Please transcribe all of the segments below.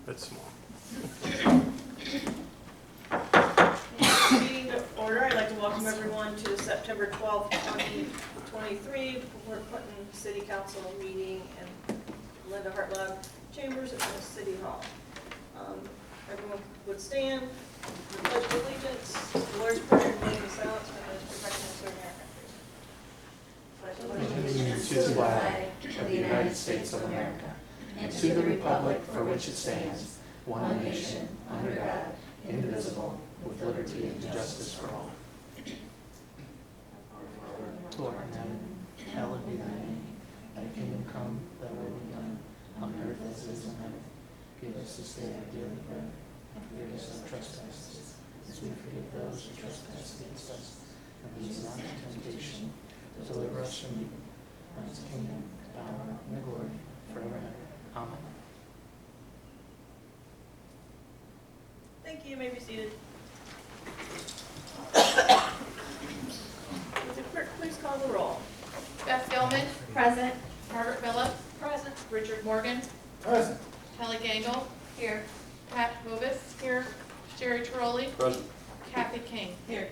It's small. Meeting to order. I'd like to welcome everyone to the September 12th, 2023 Port Clinton City Council meeting in Linda Hartlab Chambers at the City Hall. Everyone would stand, the pledge of allegiance, the Lord's Prayer, and name of silence for those protecting us in America. Allegiance to the flag of the United States of America and to the republic for which it stands, one nation, under God, indivisible, with liberty and justice for all. Lord in heaven, hallowed be thy name. Thy kingdom come, thy will be done, on earth as it is in heaven. Give us this day our daily bread, and forgive us our trespasses, as we forgive those who trespass against us. And lead us not into temptation, but deliver us from evil. Thine is the kingdom, the power, and the glory, forever and ever. Amen. Thank you. You may be seated. Would the clerk please call the roll? Beth Gilman. Present. Margaret Phillip. Present. Richard Morgan. Present. Kelly Gangle. Here. Pat Hovis. Here. Jerry Trolley. Present. Kathy King. Here.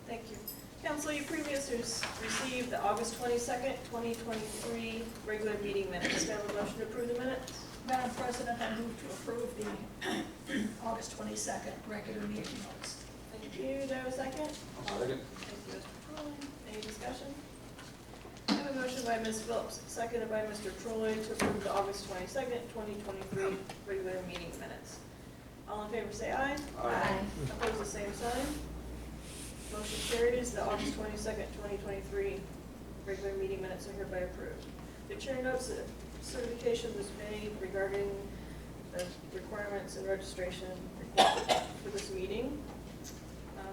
Thank you. Council, you previously received the August 22nd, 2023 regular meeting minutes. Do I have a motion to approve the minutes? Madam President, I move to approve the August 22nd regular meeting notes. Thank you. Do I have a second? Second. Thank you, Mr. Trolley. Any discussion? I have a motion by Ms. Phillips, seconded by Mr. Trolley to approve the August 22nd, 2023 regular meeting minutes. All in favor say aye. Aye. Opposed, the same sign. Motion carries. The August 22nd, 2023 regular meeting minutes are hereby approved. The chair notes that certification was made regarding the requirements and registration required for this meeting.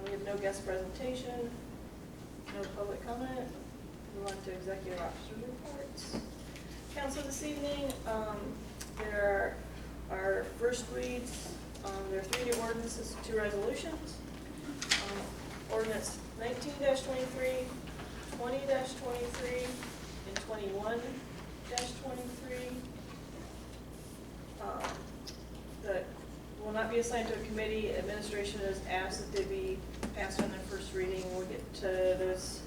We have no guest presentation, no public comment. Move on to executive officer reports. Council, this evening, there are first reads. There are 3 new ordinances, 2 resolutions. Ordinance 19-23, 20-23, and 21-23. That will not be assigned to a committee. Administration has asked that they be passed on their first reading. We'll get to this,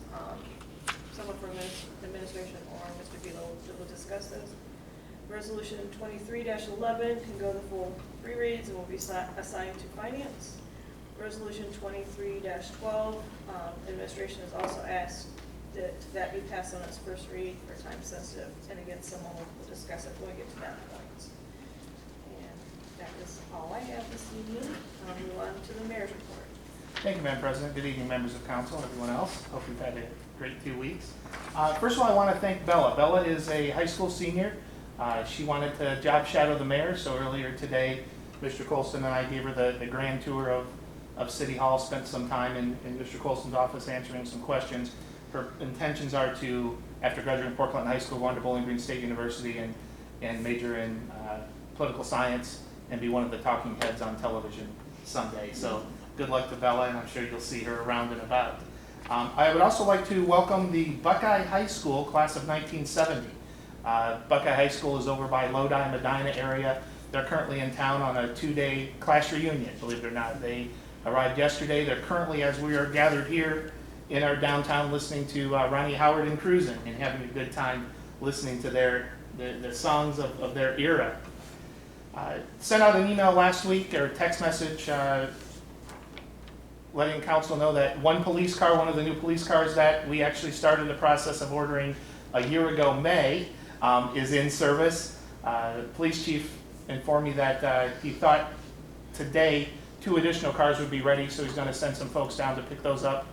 someone from administration or Mr. Beal will discuss this. Resolution 23-11 can go the full 3 reads and will be assigned to finance. Resolution 23-12, administration has also asked that be passed on its first read for time sensitive. And again, someone will discuss it when we get to that point. And that is all I have this evening. I'll move on to the mayor's report. Thank you, Madam President. Good evening, members of council and everyone else. Hope you've had a great 2 weeks. First of all, I want to thank Bella. Bella is a high school senior. She wanted to job shadow the mayor, so earlier today, Mr. Colston and I gave her the grand tour of City Hall, spent some time in Mr. Colston's office answering some questions. Her intentions are to, after graduating Port Clinton High School, go on to Bowling Green State University and major in political science and be one of the talking heads on television someday. So good luck to Bella, and I'm sure you'll see her around and about. I would also like to welcome the Buckeye High School class of 1970. Buckeye High School is over by Lodi, Medina area. They're currently in town on a 2-day class reunion, believe it or not. They arrived yesterday. They're currently, as we are gathered here in our downtown, listening to Ronnie Howard and cruising and having a good time listening to the songs of their era. Sent out an email last week, or a text message, letting council know that one police car, one of the new police cars that we actually started the process of ordering a year ago, May, is in service. The police chief informed me that he thought today 2 additional cars would be ready, so he's going to send some folks down to pick those up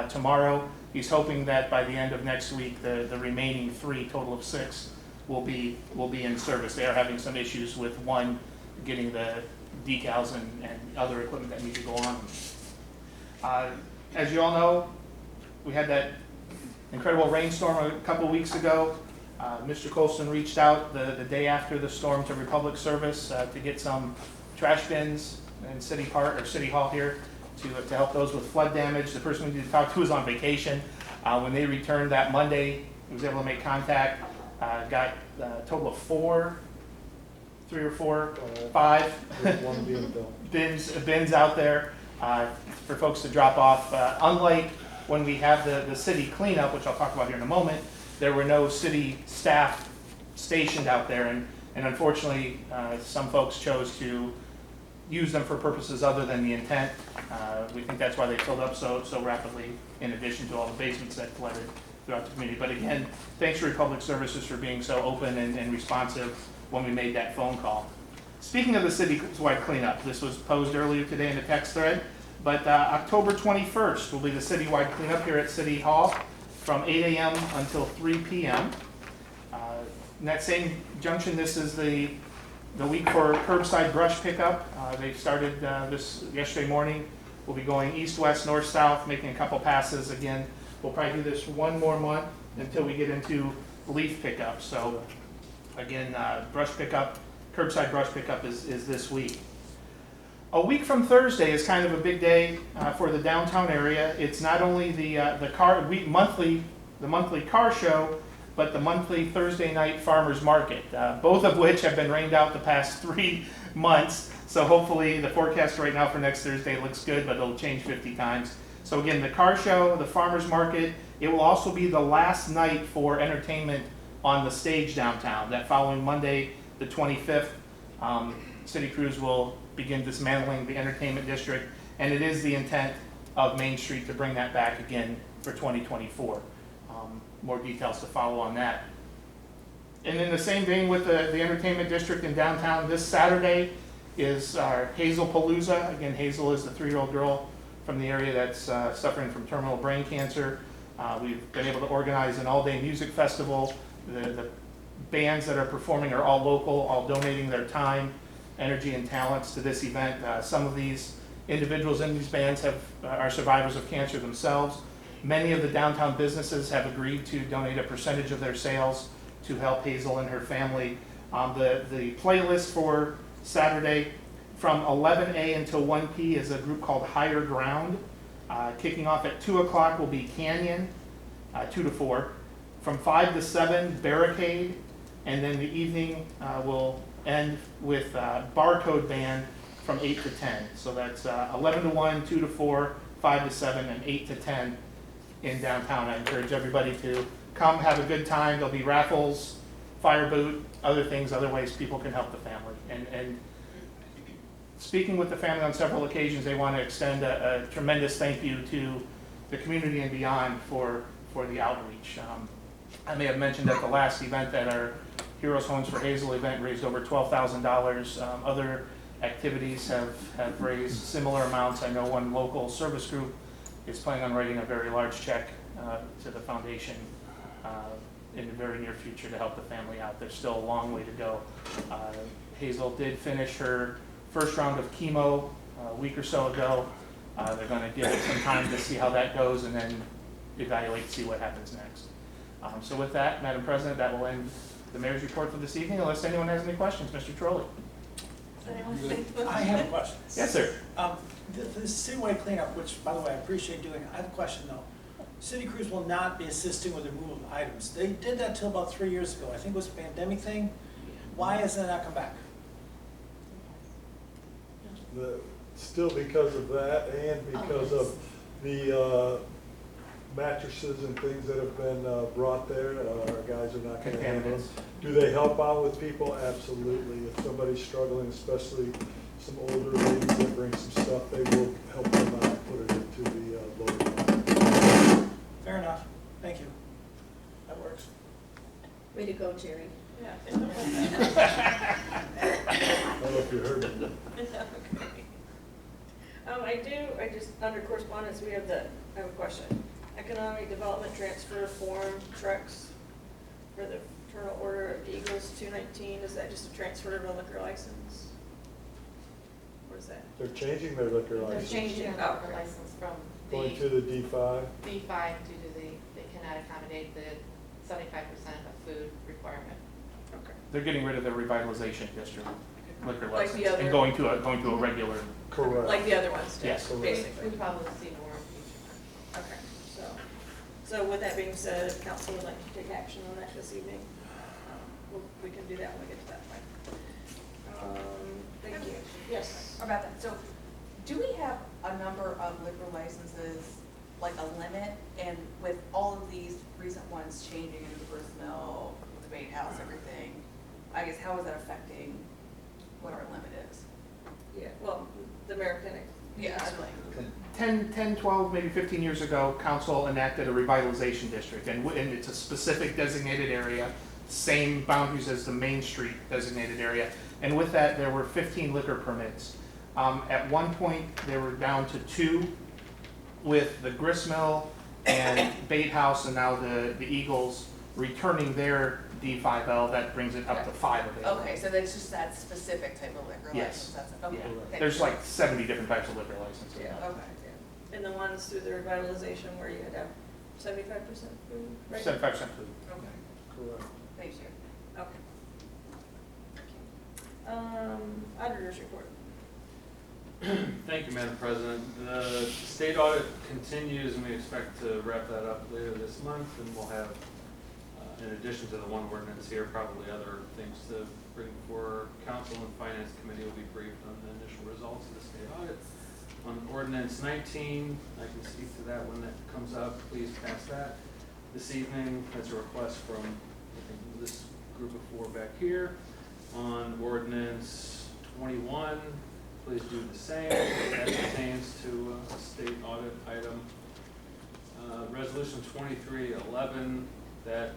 tomorrow. He's hoping that by the end of next week, the remaining 3, total of 6, will be in service. They are having some issues with one getting the decals and other equipment that needs to go on. As you all know, we had that incredible rainstorm a couple weeks ago. Mr. Colston reached out the day after the storm to Republic Service to get some trash bins in City Hall here to help those with flood damage. The person we needed to talk to was on vacation. When they returned that Monday, he was able to make contact. Got a total of 4 3 or 4, 5 One being built. bins out there for folks to drop off. Unlike when we have the city cleanup, which I'll talk about here in a moment, there were no city staff stationed out there, and unfortunately, some folks chose to use them for purposes other than the intent. We think that's why they filled up so rapidly, in addition to all the basements that flooded throughout the community. But again, thanks to Republic Services for being so open and responsive when we made that phone call. Speaking of the citywide cleanup, this was posed earlier today in the text thread, but October 21st will be the citywide cleanup here at City Hall from 8 a.m. until 3 p.m. In that same junction, this is the week for curbside brush pickup. They started this yesterday morning. We'll be going east, west, north, south, making a couple passes. Again, we'll probably do this one more month until we get into leaf pickup. So again, brush pickup, curbside brush pickup is this week. A week from Thursday is kind of a big day for the downtown area. It's not only the monthly car show, but the monthly Thursday night farmers market, both of which have been rained out the past 3 months. So hopefully the forecast right now for next Thursday looks good, but it'll change 50 times. So again, the car show, the farmers market, it will also be the last night for entertainment on the stage downtown. That following Monday, the 25th, City Crews will begin dismantling the entertainment district, and it is the intent of Main Street to bring that back again for 2024. More details to follow on that. And in the same vein with the entertainment district in downtown, this Saturday is our Hazel Palooza. Again, Hazel is the 3-year-old girl from the area that's suffering from terminal brain cancer. We've been able to organize an all-day music festival. The bands that are performing are all local, all donating their time, energy, and talents to this event. Some of these individuals in these bands are survivors of cancer themselves. Many of the downtown businesses have agreed to donate a percentage of their sales to help Hazel and her family. The playlist for Saturday from 11 a until 1 p is a group called Higher Ground. Kicking off at 2 o'clock will be Canyon, 2 to 4. From 5 to 7, Barricade, and then the evening will end with Barcode Band from 8 to 10. So that's 11 to 1, 2 to 4, 5 to 7, and 8 to 10 in downtown. I encourage everybody to come, have a good time. There'll be raffles, fire boot, other things, other ways people can help the family. And speaking with the family on several occasions, they want to extend a tremendous thank you to the community and beyond for the outreach. I may have mentioned at the last event that our Heroes Homes for Hazel event raised over $12,000. Other activities have raised similar amounts. I know one local service group is planning on writing a very large check to the foundation in the very near future to help the family out. There's still a long way to go. Hazel did finish her first round of chemo a week or so ago. They're going to give it some time to see how that goes and then evaluate and see what happens next. So with that, Madam President, that will end the mayor's report for this evening, unless anyone has any questions. Mr. Trolley. I have a question. Yes, sir. The citywide cleanup, which, by the way, I appreciate doing, I have a question though. City Crews will not be assisting with the removal of items. They did that till about 3 years ago. I think it was a pandemic thing. Why has that not come back? Still because of that and because of the mattresses and things that have been brought there. Our guys are not going to handle them. Do they help out with people? Absolutely. If somebody's struggling, especially some older ladies that bring some stuff, they will help them out, put it into the loader. Fair enough. Thank you. That works. Way to go, Jerry. Yeah. I don't know if you heard it. I just, under correspondence, I have a question. Economic Development Transfer Form trucks for the Fraternal Order of Eagles 219, is that just a transfer of a liquor license? What is that? They're changing their liquor They're license, changing their liquor license from going to the the D5. B5 due to they cannot accommodate the 75% of food requirement. Okay. They're getting rid of their revitalization district liquor Like license the other- and going to a regular. Correct. Like the other ones did, Yes. basically. We probably see more in future. Okay, so with that being said, if council would like to take action on that this evening, we can do that when we get to that point. Yes. about that. So, do we have a number of liquor licenses, like a limit? And with all of these recent ones changing into the Grist Mill, the Bait House, everything, I guess how is that affecting what our limit is? Yeah, well, the mayor can Yeah, explain. 10, 12, maybe 15 years ago, council enacted a revitalization district, and it's a specific designated area, same boundaries as the Main Street designated area. And with that, there were 15 liquor permits. At one point, they were down to 2 with the Grist Mill and Bait House, and now the Eagles returning their D5L, that brings it up to 5 available. Okay, so that's just that specific type of liquor Yes. license, that's, okay. Yeah. Thank There's you. like 70 different types of liquor licenses. Yeah. Okay. And the ones through the revitalization where you had to have 75% food, right? 75% food. Okay, Correct. thank you. Okay. Auditor's report. Thank you, Madam President. The state audit continues, and we expect to wrap that up later this month, and we'll have, in addition to the one ordinance here, probably other things to bring before council and finance committee will be briefed on the initial results of the state audit. On ordinance 19, I can speak to that when that comes up. Please pass that this evening. That's a request from, I think, this group of 4 back here. On ordinance 21, please do the same. That pertains to a state audit item. Resolution 2311, that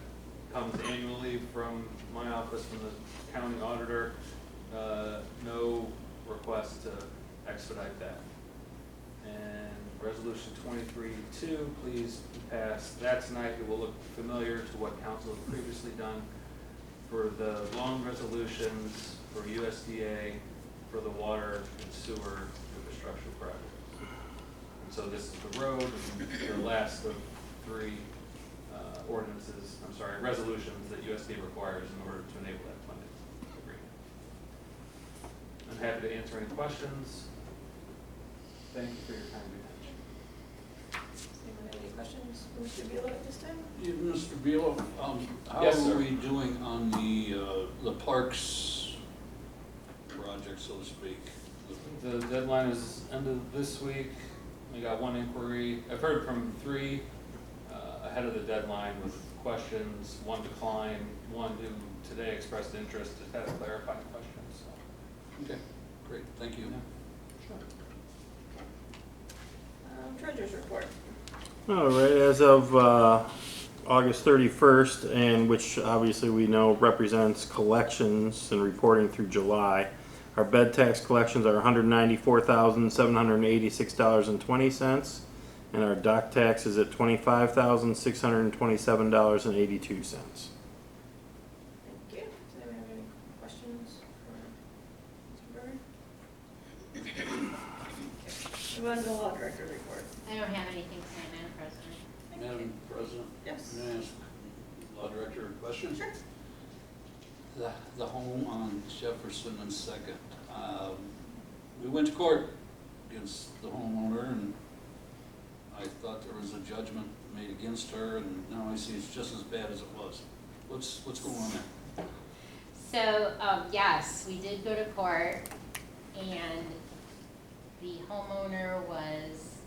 comes annually from my office, from the county auditor. No request to expedite that. And resolution 23-2, please pass that tonight. It will look familiar to what council has previously done for the loan resolutions for USDA for the water and sewer infrastructure project. And so this is the road, and the last of 3 resolutions that USDA requires in order to enable that funding agreement. I'm happy to answer any questions. Thank you for your kind attention. Anyone have any questions for Mr. Beal at this time? Yeah, Mr. Beal, how Yes, sir. are we doing on the parks project, so to speak? The deadline is end of this week. We got 1 inquiry. I've heard from 3 ahead of the deadline with questions, 1 declined, 1 who today expressed interest, just had a clarifying question, so. Okay, great, thank you. Sure. Treasurer's report. All right, as of August 31st, and which obviously we know represents collections and reporting through July, our bed tax collections are $194,786.20, and our dock tax is at $25,627.82. Thank you. Does anyone have any questions for Mr. Berger? Move on to the law director report. I don't have anything to say, Madam President. Thank you. Madam President, Yes. may I ask Law Director a question? Sure. The home on Jefferson and Second, we went to court against the homeowner, and I thought there was a judgment made against her, and now I see it's just as bad as it was. What's going on there? So, yes, we did go to court, and the homeowner was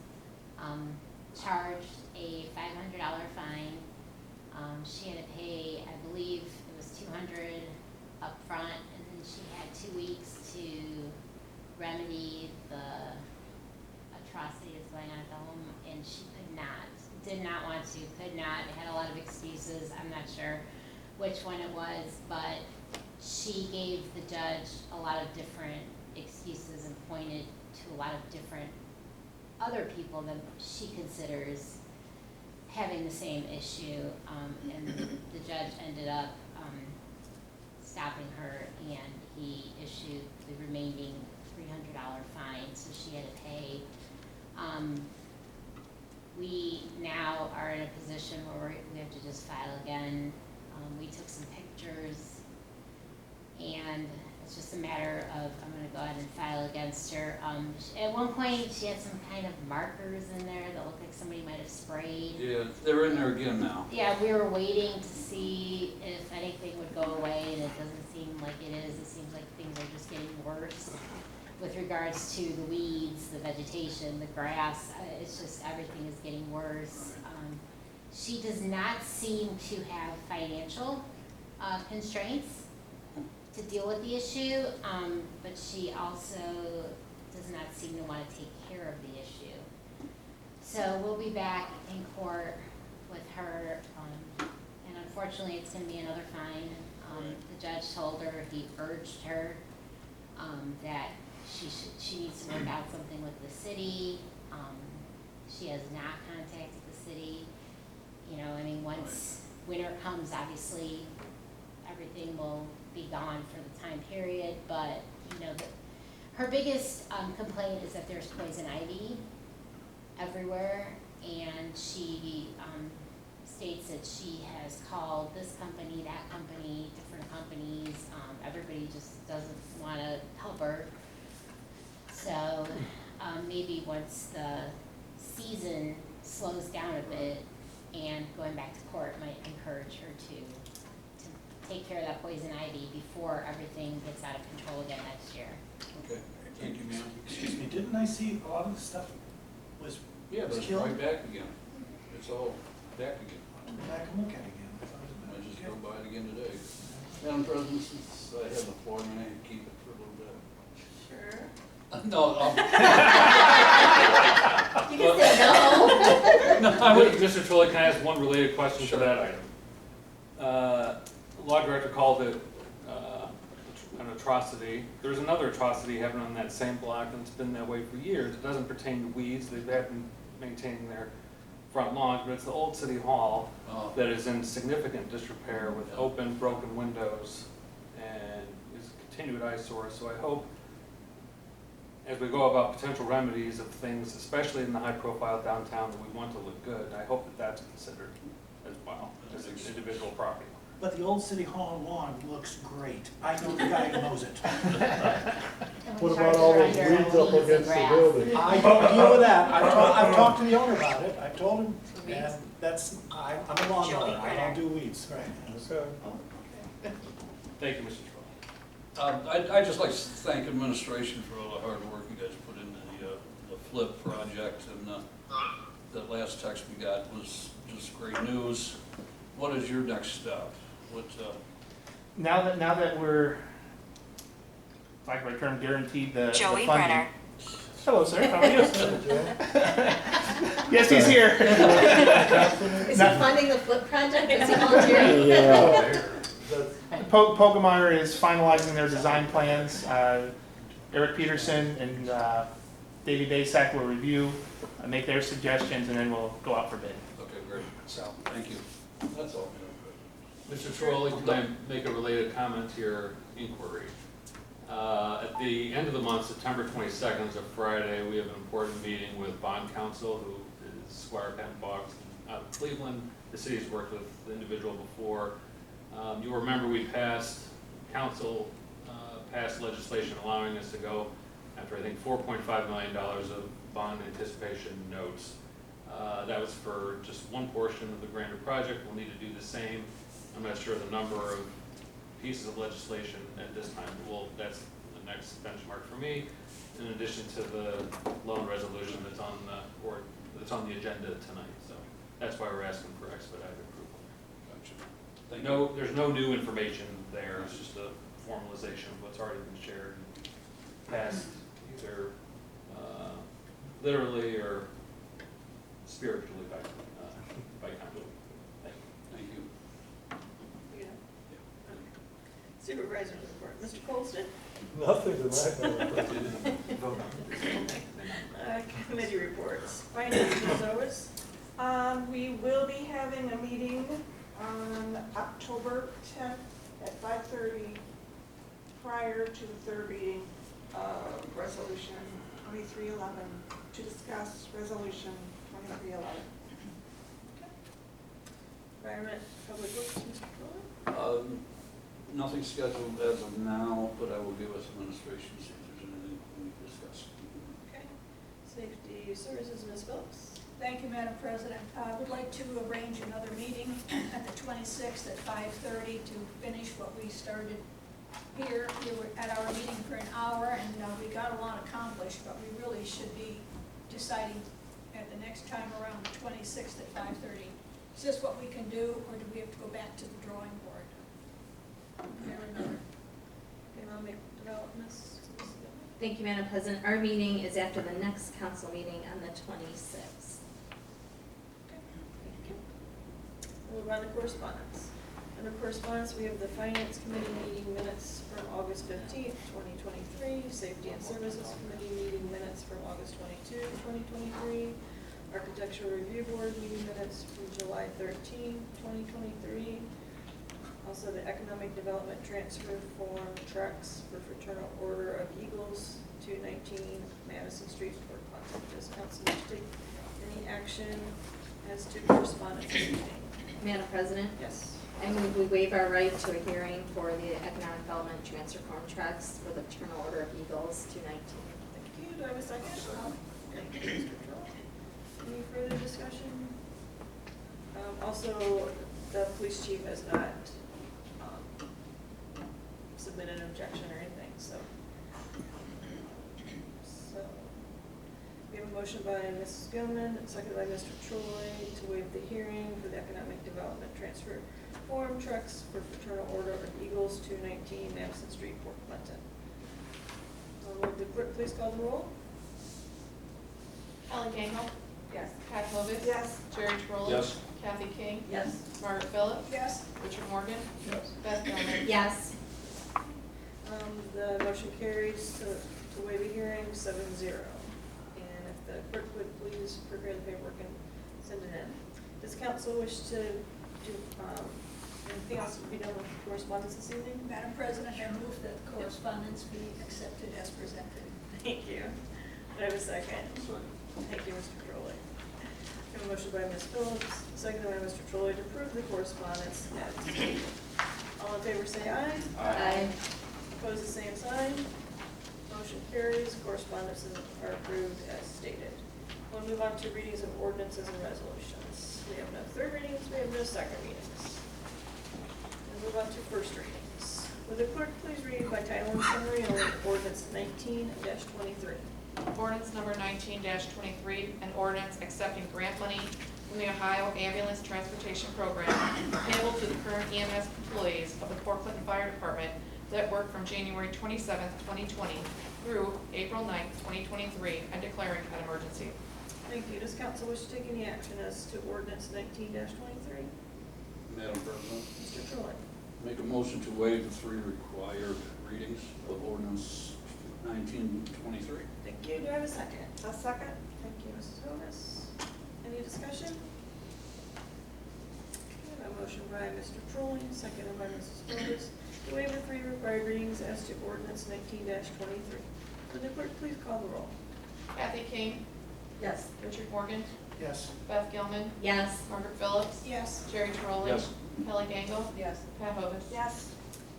charged a $500 fine. She had to pay, I believe it was $200 up front, and then she had 2 weeks to remedy the atrocity that's going on at the home, and she did not want to, had a lot of excuses. I'm not sure which one it was, but she gave the judge a lot of different excuses and pointed to a lot of different other people that she considers having the same issue, and the judge ended up stopping her, and he issued the remaining $300 fine, so she had to pay. We now are in a position where we have to just file again. We took some pictures, and it's just a matter of, I'm gonna go ahead and file against her. At one point, she had some kind of markers in there that looked like somebody might have sprayed. Yeah, they're in there again now. Yeah, we were waiting to see if anything would go away, and it doesn't seem like it is. It seems like things are just getting worse. with regards to the weeds, the vegetation, the grass, it's just everything is getting worse. She does not seem to have financial constraints to deal with the issue, but she also does not seem to want to take care of the issue. So we'll be back in court with her, and unfortunately, it's going to be another fine. The judge told her, he urged her that she needs to work out something with the city. She has not contacted the city. You know, I mean, once winter comes, obviously, everything will be gone for the time period, but, you know, her biggest complaint is that there's poison ivy everywhere, and she states that she has called this company, that company, different companies, everybody just doesn't want to help her. So maybe once the season slows down a bit, and going back to court might encourage her to take care of that poison ivy before everything gets out of control again next year. Okay, thank you, ma'am. Excuse me, didn't I see a lot of the stuff was Yeah, but it's killed? right back again. It's all back again. I'll go back and look at it again. I thought it was I just okay. drove by it again today. Madam President, since I have the floor, may I keep it for a little bit? Sure. No, You can say no. Mr. Trolley, can I ask one related question to Sure. that item? Law director called it an atrocity. There's another atrocity happening on that same block, and it's been that way for years. It doesn't pertain to weeds. They've been maintaining their front lawns, but it's the old city hall Oh. that is in significant disrepair with open, broken windows, and is a continued eyesore. So I hope, as we go about potential remedies of things, especially in the high-profile downtown that we want to look good, I hope that that's considered as well, as an individual property. But the old city hall lawn looks great. I know the guy who mows it. And we What charge about all her those under weeds up weeds and against the grass. building? I don't deal with that. I've talked to the owner about it. I've told him, Weeds? and that's, I'm a lawn Joey mower. I Critter. don't do weeds, right? Okay. Thank you, Mr. Trolley. I'd just like to thank administration for all the hard work you guys put into the FLIP project, and that last text we got was just great news. What is your next step? What, Now that we're, if I can term, guaranteed the Joey funding. Brenner. Hello, sir, how are you? Yes, he's here. Is he funding the flip project? Is he volunteering? Yeah. Pogemeyer is finalizing their design plans. Eric Peterson and Davey Basak will review, make their suggestions, and then we'll go out for bid. okay, great. So, Thank you. That's all. Mr. Trolley, can I make a related comment to your inquiry? At the end of the month, September 22nd is a Friday, we have an important meeting with bond counsel, who is Squire Penn Boggs out of Cleveland. The city's worked with the individual before. You'll remember we passed legislation allowing us to go after, I think, $4.5 million of bond anticipation notes. That was for just one portion of the grander project. We'll need to do the same. I'm not sure the number of pieces of legislation at this time, but that's the next benchmark for me, in addition to the loan resolution that's on the agenda tonight. So that's why we're asking for expedited approval. Gotcha. Thank you. There's no new information there. It's just a formalization of what's already been shared and passed either literally or spiritually by council. Thank you. You know. Supervisor's report, Mr. Colston. Nothing tonight. Committee reports, finance, Ms. Otis. We will be having a meeting on October 10th at 5:30 prior to the third reading of Resolution 2311 to discuss Resolution 2311. Environment, Public Works, Mr. Trolley. Nothing scheduled as of now, but I will get with administration, see if there's anything we can discuss. Okay. Safety Services, Ms. Phillips. Thank you, Madam President. I would like to arrange another meeting at the 26th at 5:30 to finish what we started here. We were at our meeting for an hour, and we got got a lot accomplished, but we really should be deciding at the next time around, the 26th at 5:30. Is this what we can do, or do we have to go back to the drawing board? Economic development. Thank you, Madam President. Our meeting is after the next council meeting on the 26th. We'll move on to correspondence. Under correspondence, we have the Finance Committee meeting minutes from August 15th, 2023, Safety and Services Committee meeting minutes from August 22, 2023, Architectural Review Board meeting minutes from July 13, 2023, also the Economic Development Transfer Form trucks for Fraternal Order of Eagles, 219 Madison Street, Port Clinton. Does council wish to take any action as to correspondence this evening? Madam President? Yes. I move we waive our right to a hearing for the Economic Development Transfer Form Tracts for the Fraternal Order of Eagles 219. Thank you. Do I have a second? Thank you, Mr. Troll. Any further discussion? Also, the police chief has not submitted an objection or anything, so. We have a motion by Mrs. Gilman, seconded by Mr. Troy, to waive the hearing for the Economic Development Transfer Form trucks for Fraternal Order of Eagles, 219 Madison Street, Port Clinton. Would the clerk please call the roll? Kelly Gangel, Yes. Pat Hovis. Yes. Jerry Trolley. Yes. Kathy King. Yes. Margaret Phillips. Yes. Richard Morgan. Yes. Beth Gilman. Yes. The motion carries to waive a hearing 7-0. And if the clerk would please prepare the paperwork and send it in. Does council wish to do, anything else to be done with correspondence this evening? Madam President, I move that correspondence be accepted as presented. Thank you. Do I have a second? Thank you, Mr. Trolley. I have a motion by Ms. Phillips, seconded by Mr. Trolley to approve the correspondence as stated. All in favor say aye. Aye. Opposed, the same sign. Motion carries. Correspondences are approved as stated. We'll move on to readings of ordinances and resolutions. We have no third readings, we have no second readings. We'll move on to first readings. Will the clerk please read by title and summary only ordinance 19-23? Ordinance number 19-23, an ordinance accepting grant money from the Ohio Ambulance Transportation Program payable to the current EMS employees of the Port Clinton Fire Department that work from January 27th, 2020 through April 9th, 2023, and declaring an emergency. Thank you. Does council wish to take any action as to ordinance 19-23? Madam President, Mr. Troy. make a motion to waive the 3 required readings of ordinance 1923. Thank you. Do I have a second? A second? Thank you, Mrs. Hovis. Any discussion? I have a motion by Mr. Trolling, seconded by Mrs. Hovis, to waive the 3 required readings as to ordinance 19-23. Would the clerk please call the roll? Kathy King, Yes. Richard Morgan, Yes. Beth Gilman, Yes. Margaret Phillips, Yes. Jerry Trolley. Yes. Kelly Gangel. Yes. Pat Hovis. Yes.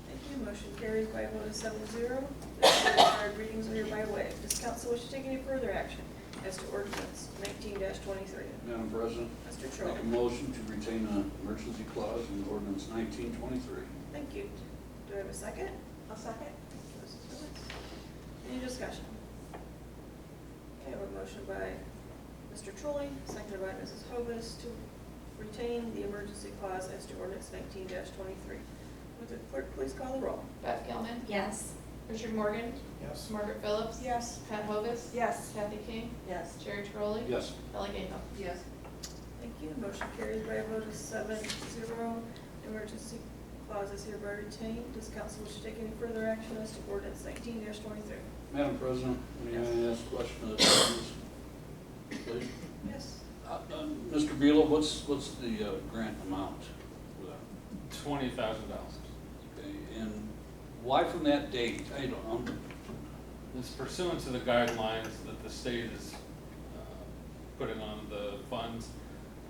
Thank you. Motion carries by a vote of 7-0. The 3 required readings are hereby waived. Does council wish to take any further action as to ordinance 19-23? Madam President, Mr. make Troy. a motion to retain an emergency clause in ordinance 1923. Thank you. Do I have a second? A second? Mrs. Hovis. Any discussion? Okay, I have a motion by Mr. Trolley, seconded by Mrs. Hovis, to retain the emergency clause as to ordinance 19-23. Would the clerk please call the roll? Beth Gilman, Yes. Richard Morgan, Yes. Margaret Phillips. Yes. Pat Hovis. Yes. Kathy King, Yes. Jerry Trolley. Yes. Kelly Gangel. Yes. Thank you. Motion carries by a vote of 7-0. Emergency clause is hereby retained. Does council wish to take any further action as to ordinance 19-23? Madam President, may I ask a question of the please? Yes. Mr. Beal, what's the grant amount for that? $20,000. Okay, and why from that date? I don't know. It's pursuant to the guidelines that the state is putting on the funds.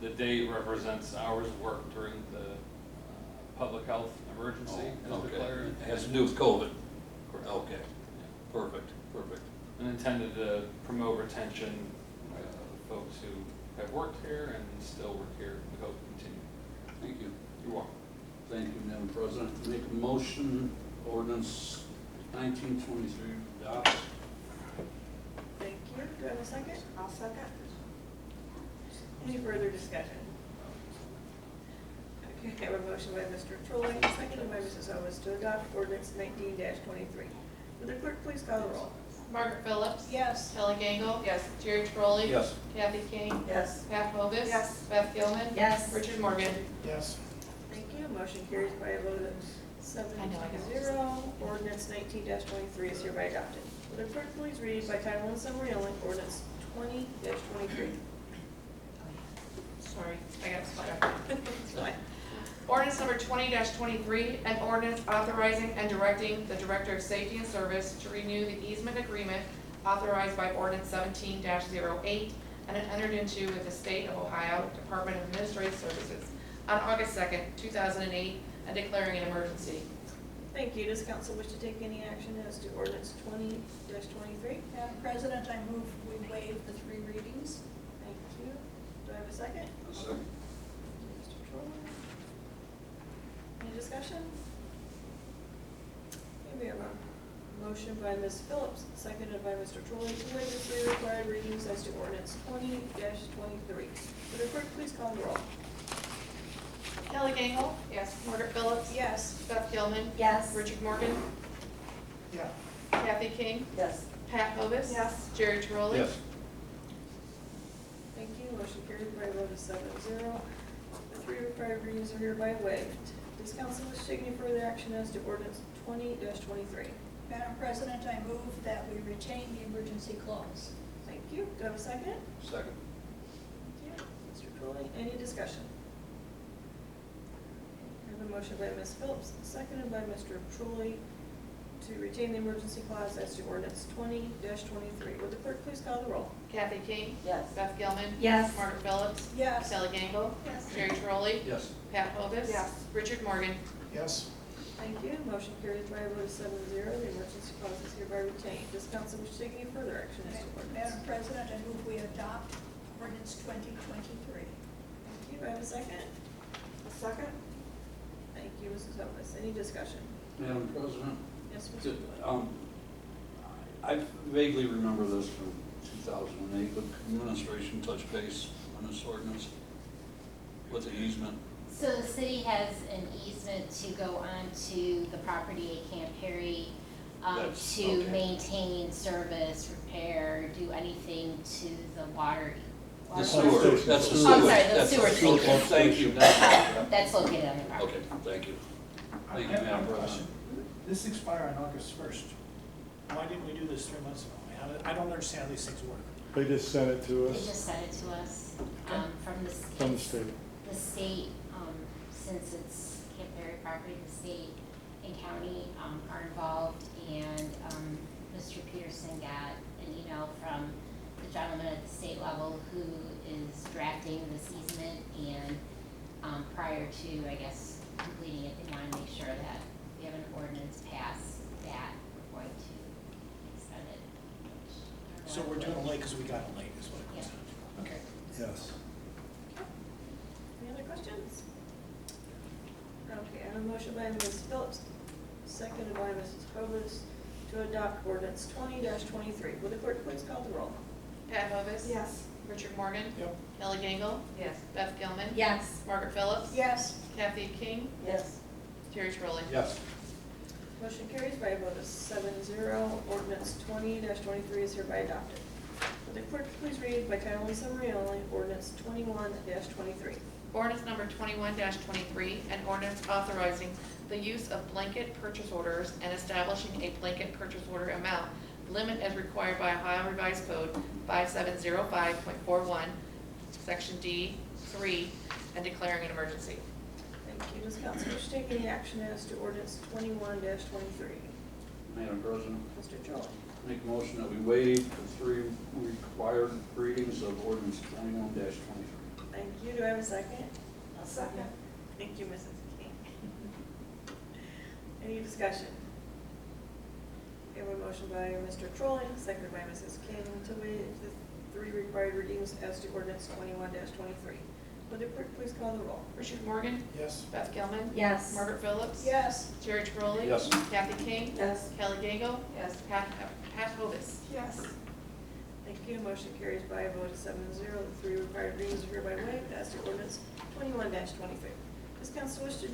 The date represents hours worked during the public health emergency as Okay. declared. It has to do with COVID. Correct. Okay, Yeah. perfect. And intended to promote retention of folks who have worked here and still work here. We hope to continue. Thank you. You're welcome. Thank you, Madam President. Make a motion, ordinance 1923 adopted. a second? I'll second. Any further discussion? Okay, I have a motion by Mr. Trolling, seconded by Mrs. Owens to adopt ordinance 19-23. Will the clerk please call the roll? Margaret Phillips. Yes. Kelly Gangle. Yes. Jerry Trolley. Yes. Kathy King. Yes. Pat Hovis. Yes. Beth Gilman. Yes. Richard Morgan. Yes. Thank you. Motion carries by a vote of 7-0. Ordinance 19-23 is hereby adopted. Will the clerk please read by title and summary only ordinance 20-23? Sorry, I got split. It's fine. Ordinance number 20-23, an ordinance authorizing and directing the Director of Safety and Service to renew the easement agreement authorized by ordinance 17-08 and entered into with the State of Ohio Department of Administrative Services on August 2nd, 2008, and declaring an emergency. Thank you. Does council wish to take any action as to ordinance 20-23? Madam President, I move we waive the 3 readings. Thank you. Do I have a second? A second. Mr. Troller. Any discussion? Okay, we have a motion by Ms. Phillips, seconded by Mr. Trolley to waive the 3 required readings as to ordinance 20-23. Would the clerk please call the roll? Kelly Gangle. Yes. Margaret Phillips. Yes. Beth Gilman. Yes. Richard Morgan. Yeah. Kathy King. Yes. Pat Hovis. Yes. Jerry Trolley. Yes. Thank you. Motion carried by a vote of 7-0. The 3 required readings are hereby waived. Does council wish to take any further action as to ordinance 20-23? Madam President, I move that we retain the emergency clause. Thank you. Do I have a second? Second. Thank you. Mr. Trolley, any discussion? I have a motion by Ms. Phillips, seconded by Mr. Trolley to retain the emergency clause as to ordinance 20-23. Would the clerk please call the roll? Kathy King. Yes. Beth Gilman. Yes. Margaret Phillips. Yes. Kelly Gangle. Yes. Jerry Trolley. Yes. Pat Hovis. Yes. Richard Morgan. Yes. Thank you. Motion carries by a vote of 7-0. The emergency clause is hereby retained. Does council wish to take any further action as to ordinance? Madam President, I move we adopt ordinance 2023. Thank you. Do I have a second? A second. Thank you, Mrs. Hovis. Any discussion? Madam President, Yes, Mr. did, I vaguely remember this from 2008, but administration touch base on this ordinance with the easement. So the city has an easement to go onto the property at Camp Perry, That's- to okay. maintain, service, repair, do anything to the water. The water- sewer, that's the Oh, sewer. I'm sorry, the That's sewer Okay, treatment. thank you. That's located on the property. Okay, thank you. I Thank you, have Madam one President. question. This expired on August 1st. Why didn't we do this 3 months ago? I don't understand how these things work. They just sent it to They us just sent it to us, from the state. from the state. The state, since it's Camp Perry property, the state and county, are involved, and, Mr. Peterson got an email from the gentleman at the state level who is drafting this easement, and, prior to, I guess, completing it, they wanna make sure that we have an ordinance passed that we're going to extend it. which I don't know So we're what- doing it late because we got it late, is what it comes down to. Okay. Yes. Any other questions? Okay, I have a motion by Ms. Phillips, seconded by Mrs. Hovis to adopt ordinance 20-23. Will the clerk please call the roll? Pat Hovis. Yes. Richard Morgan. Yep. Kelly Gangle. Yes. Beth Gilman. Yes. Margaret Phillips. Yes. Kathy King. Yes. Jerry Trolley. Yes. Motion carries by a vote of 7-0. Ordinance 20-23 is hereby adopted. Will the clerk please read by title and summary only ordinance 21-23? Ordinance number 21-23, an ordinance authorizing the use of blanket purchase orders and establishing a blanket purchase order amount limit as required by Ohio Revised Code 5705.41, Section D3, and declaring an emergency. Thank you. Does council wish to take any action as to ordinance 21-23? Madam President, Mr. Trolley. make a motion that we waive the 3 required readings of ordinance 21-23. Thank you. Do I have a second? A second. Thank you, Mrs. King. Any discussion? We have a motion by Mr. Trolling, seconded by Mrs. King to waive the 3 required readings as to ordinance 21-23. Would the clerk please call the roll? Richard Morgan. Yes. Beth Gilman. Yes. Margaret Phillips. Yes. Jerry Trolley. Yes. Kathy King. Yes. Kelly Gangle. Yes. Pat Hovis. Yes. Thank you. Motion carries by a vote of 7-0. The 3 required readings are hereby waived as to ordinance 21-23. Does council wish to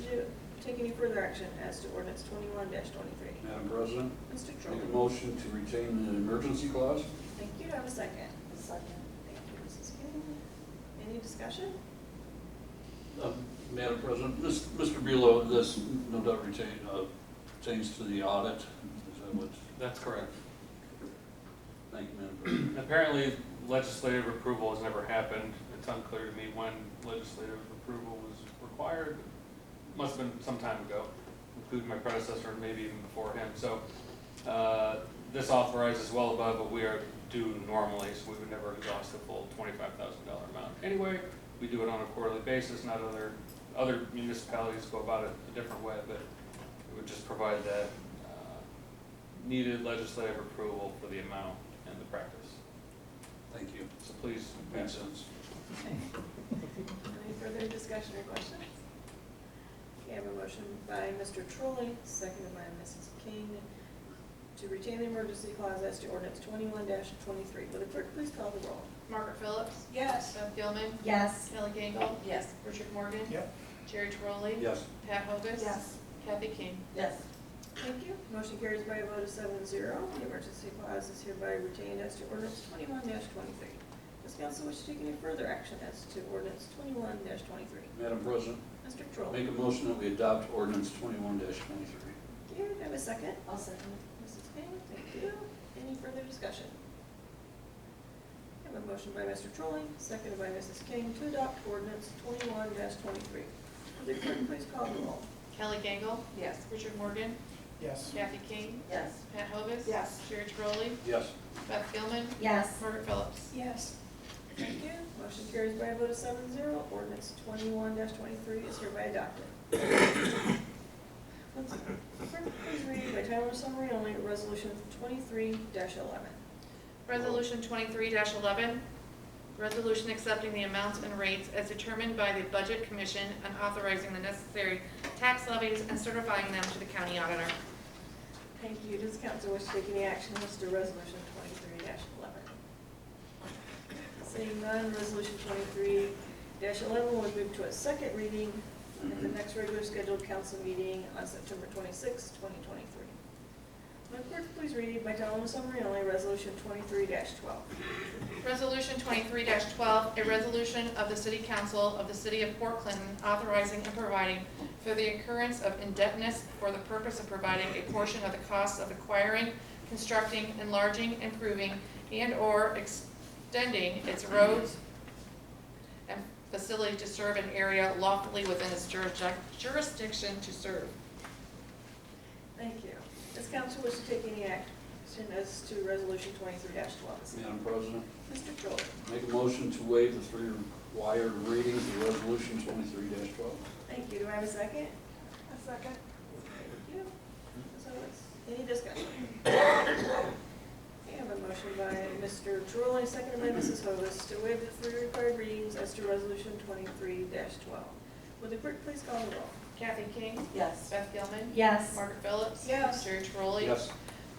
take any further action as to ordinance 21-23? Madam President, Mr. make Troll. a motion to retain the emergency clause. Thank you. Do I have a second? A second. Thank you, Mrs. King. Any discussion? Madam President, Mr. Buelow, this no doubt pertains to the audit. Is that what? That's correct. Thank you, Madam President. Apparently, legislative approval has never happened. It's unclear to me when legislative approval was required. Must have been some time ago, including my predecessor and maybe even before him. So this authorizes well above what we are due normally, so we would never exhaust the full $25,000 amount. Anyway, we do it on a quarterly basis. Not other municipalities go about it a different way, but it would just provide that needed legislative approval for the amount and the practice. Thank you. So please Makes pass it. sense. Any further discussion or questions? Okay, I have a motion by Mr. Trolley, seconded by Mrs. King, to retain the emergency clause as to ordinance 21-23. Will the clerk please call the roll? Margaret Phillips, Yes. Beth Gilman, Yes. Kelly Gangel, Yes. Richard Morgan, Yep. Jerry Trolley, Yes. Pat Hovis, Yes. Kathy King. Yes. Thank you. Motion carries by a vote of 7-0. The emergency clause is hereby retained as to ordinance 21-23. Does council wish to take any further action as to ordinance 21-23? Madam President, Mr. Troll. make a motion that we adopt ordinance 21-23. Thank you. Do I have a second? I'll second. Mrs. King, thank you. Any further discussion? I have a motion by Mr. Trolley, seconded by Mrs. King, to adopt ordinance 21-23. Will the clerk please call the roll? Kelly Gangel, Yes. Richard Morgan, Yes. Kathy King, Yes. Pat Hovis. Yes. Jerry Trolley, Yes. Beth Gilman, Yes. Margaret Phillips. Yes. Thank you. Motion carries by a vote of 7-0. Ordinance 21-23 is hereby adopted. Clerk, please read by title or summary only, resolution 23-11. Resolution 23-11, resolution accepting the amounts and rates as determined by the Budget Commission and authorizing the necessary tax levies and certifying them to the county auditor. Thank you. Does council wish to take any action as to resolution 23-11? Seeing none, resolution 23-11 will move to a second reading at the next regular scheduled council meeting on September 26, 2023. Will the clerk please read by title and summary only, resolution 23-12. Resolution 23-12, a resolution of the City Council of the City of Port Clinton authorizing and providing for the occurrence of indebtedness for the purpose of providing a portion of the costs of acquiring, constructing, enlarging, improving, and/or extending its roads and facility to serve an area lawfully within its jurisdiction to serve. Thank you. Does council wish to take any action as to resolution 23-12? Madam President, Mr. Troll. make a motion to waive the 3 required readings of resolution 23-12. Thank you. Do I have a second? A second. Thank you. Ms. Owens, any discussion? I have a motion by Mr. Trolley, seconded by Mrs. Hovis, to waive the 3 required readings as to resolution 23-12. Will the clerk please call the roll? Kathy King, Yes. Beth Gilman, Yes. Margaret Phillips. Yes. Jerry Trolley. Yes.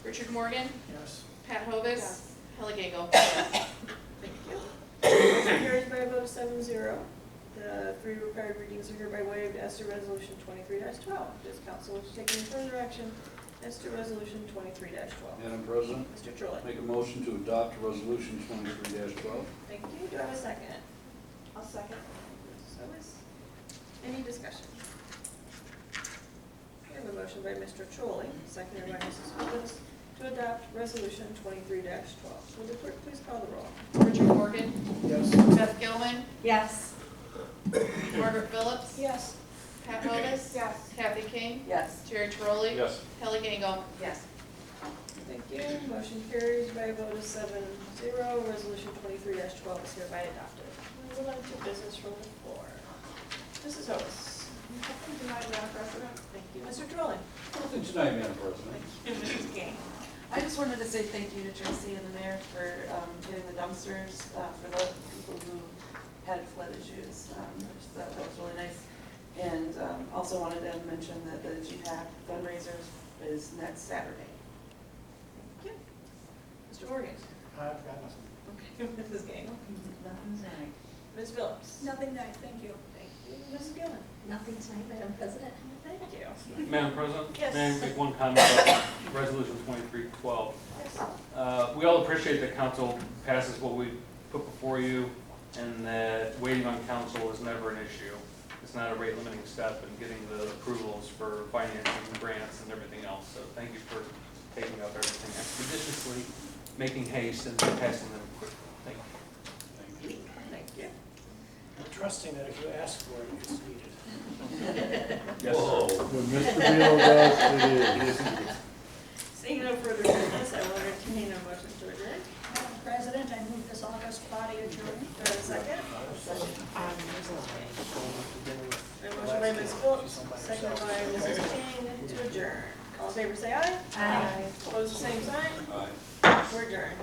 Richard Morgan, Yes. Pat Hovis. Yes. Kelly Gangel. Thank you. Motion carries by a vote of 7-0. The 3 required readings are hereby waived as to resolution 23-12. Does council wish to take any further action as to resolution 23-12? Madam President, Mr. Trolley. make a motion to adopt resolution 23-12. Thank you. Do I have a second? I'll second. Mrs. Hovis. Any discussion? I have a motion by Mr. Trolley, seconded by Mrs. Hovis, to adopt resolution 23-12. Will the clerk please call the roll? Richard Morgan, Yes. Beth Gilman, Yes. Margaret Phillips. Yes. Pat Hovis. Yes. Kathy King, Yes. Jerry Trolley. Yes. Kelly Gangel. Yes. Thank you. Motion carries by a vote of 7-0. Resolution 23-12 is hereby adopted. We move on to business from the floor. Mrs. Hovis. Nothing tonight, Madam President. Thank you. Mr. Trolley. Nothing tonight, Madam President. Thank you. Mrs. King. I just wanted to say thank you to Tracy and the mayor for getting the dumpsters for the people who had flood issues. That was really nice. And also wanted to mention that the GPAC fundraiser is next Saturday. Thank you. Mr. Morgan. I've got nothing. Okay, Mrs. Gangle. Nothing tonight. Ms. Phillips. Nothing nice, thank you. Thank you. Ms. Gillen. Nothing tonight, Madam President. Thank you. Madam President? Yes. May I make one comment about Resolution 2312? Yes. We all appreciate that council passes what we put before you, and that waiting on council is never an issue. It's not a rate limiting step in getting the approvals for financing and grants and everything else. So thank you for taking up everything expeditiously, making haste and passing them quickly. Thank you. Thank you. Thank you. I'm trusting that if you ask for it, it's needed. Yes, sir. When Mr. Beal does, it is. Seeing no further business, I will entertain a motion to adjourn. Madam President, I move this August body adjourned. Do I have a second? A motion Second. by Ms. Phillips, seconded by Mrs. King to adjourn. All in favor say aye. Aye. Opposed, the same sign. Aye. We're adjourned.